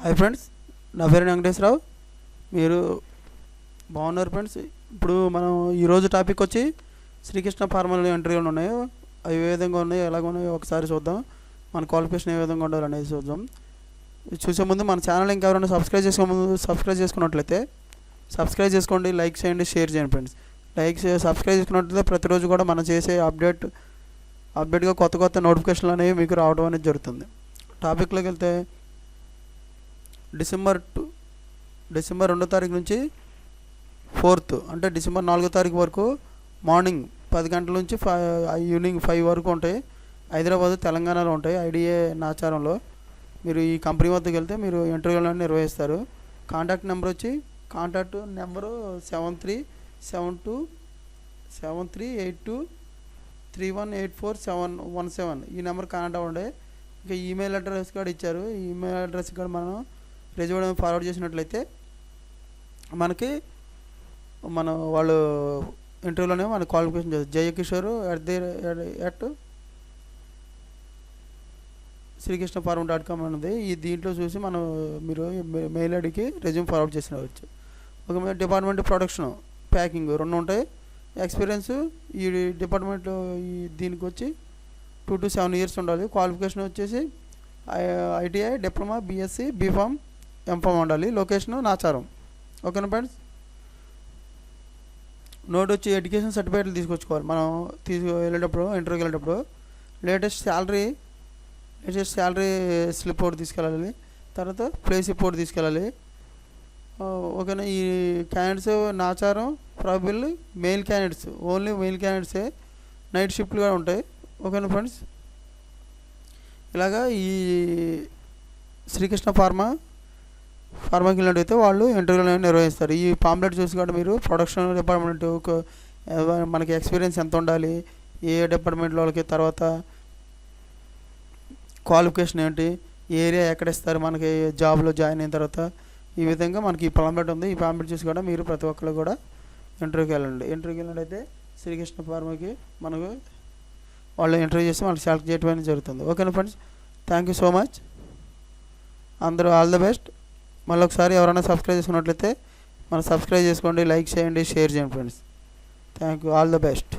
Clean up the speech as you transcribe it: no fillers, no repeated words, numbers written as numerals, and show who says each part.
Speaker 1: Hi friends, నా పేరు వెంకటేశ్వరరావు. మీరు బాగున్నారు ఫ్రెండ్స్? ఇప్పుడు మనం ఈరోజు టాపిక్ వచ్చి శ్రీకృష్ణ ఫార్మల్ ఇంటర్వ్యూలు ఉన్నాయో అవి ఏ విధంగా ఉన్నాయో ఎలాగ ఉన్నాయో ఒకసారి చూద్దాం. మన క్వాలిఫికేషన్ ఏ విధంగా ఉండాలనేది చూద్దాం. చూసే ముందు మన ఛానల్ ఇంకెవరైనా సబ్స్క్రైబ్ చేసుకున్నట్లయితే సబ్స్క్రైబ్ చేసుకోండి, లైక్ చేయండి, షేర్ చేయండి ఫ్రెండ్స్. సబ్స్క్రైబ్ చేసుకున్నట్లయితే ప్రతిరోజు కూడా మనం చేసే అప్డేట్గా కొత్త నోటిఫికేషన్లు అనేవి మీకు రావడం అనేది జరుగుతుంది. టాపిక్లోకి వెళ్తే డిసెంబర్ 2వ తారీఖు నుంచి 4th అంటే డిసెంబర్ 4వ తారీఖు వరకు మార్నింగ్ 10 గంటల నుంచి ఈవినింగ్ 5 వరకు ఉంటాయి. హైదరాబాద్, తెలంగాణలో ఉంటాయి. ఐడిఏ నాచారంలో మీరు ఈ కంపెనీ వద్దకు వెళ్తే మీరు ఇంటర్వ్యూలను నిర్వహిస్తారు. కాంటాక్ట్ నెంబరు 7382318417 ఈ నెంబర్ కాంటాక్ట్ అవ్వండి. ఇంకా ఈమెయిల్ అడ్రస్ కూడా ఇచ్చారు. ఈ ఈమెయిల్ అడ్రస్ కూడా మనం రెజ్యూమ్ ఫార్వర్డ్ చేసినట్లయితే మనకి వాళ్ళు ఇంటర్వ్యూలోనే మన క్వాలిఫికేషన్ jayakishore@srikrishnapharma.com అనేది దీంట్లో చూసి మీరు మెయిల్ ఐడికి రెజ్యూమ్ ఫార్వర్డ్ చేసినవచ్చు. ఒక డిపార్ట్మెంట్ ప్రొడక్షన్, ప్యాకింగ్ 2 ఉంటాయి. ఎక్స్పీరియన్స్ ఈ డిపార్ట్మెంట్లో దీనికి వచ్చి 2 to 7 years ఉండాలి. క్వాలిఫికేషన్ వచ్చేసి ITI, diploma, BSc, BPharm, MPharm ఉండాలి. లొకేషన్ నాచారం. ఓకేనా ఫ్రెండ్స్? నోట్ వచ్చి ఎడ్యుకేషన్ సర్టిఫికేట్లు తీసుకొచ్చుకోవాలి. మనం ఇంటర్వ్యూకి వెళ్ళేటప్పుడు లేటెస్ట్ శాలరీ స్లిప్ ఒకటి తీసుకెళ్ళాలి. తర్వాత ప్లేస్ రిపోర్ట్ తీసుకెళ్ళాలి. ఓకేనా? ఈ క్యాండిడేట్స్ నాచారం ప్రాబిల్ ఓన్లీ మెయిల్ క్యాండిడేట్సే. నైట్ షిఫ్ట్లు కూడా ఉంటాయి. ఓకేనా ఫ్రెండ్స్? ఇలాగా ఈ శ్రీకృష్ణ ఫార్మాకి వెళ్ళినట్టయితే వాళ్ళు ఇంటర్వ్యూలు నిర్వహిస్తారు. ఈ పాంప్లెట్ చూసి కూడా మీరు ప్రొడక్షన్ డిపార్ట్మెంట్ మనకి ఎక్స్పీరియన్స్ ఎంత ఉండాలి, ఏ డిపార్ట్మెంట్లో వాళ్ళకి, తర్వాత క్వాలిఫికేషన్ ఏంటి, ఏ ఏరియా ఎక్కడ ఇస్తారు మనకి జాబ్లో జాయిన్ అయిన తర్వాత, ఈ విధంగా మనకి ఈ పాంప్లెట్ ఉంది. ఈ పాంప్లెట్ చూసి కూడా మీరు ప్రతి ఒక్కరు కూడా ఇంటర్వ్యూకి వెళ్ళినట్టయితే శ్రీకృష్ణ ఫార్మాకి మనకు వాళ్ళు ఇంటర్వ్యూ చేసి మనకి సెలెక్ట్ చేయడం అనేది జరుగుతుంది. ఓకేనా friends? Thank you so much. అందరూ ఆల్ ద బెస్ట్. మళ్ళీ ఒకసారి ఎవరైనా సబ్స్క్రైబ్ చేసుకున్నట్లయితే సబ్స్క్రైబ్ చేసుకోండి, లైక్ చేయండి, షేర్ చేయండి friends. Thank you. All the best.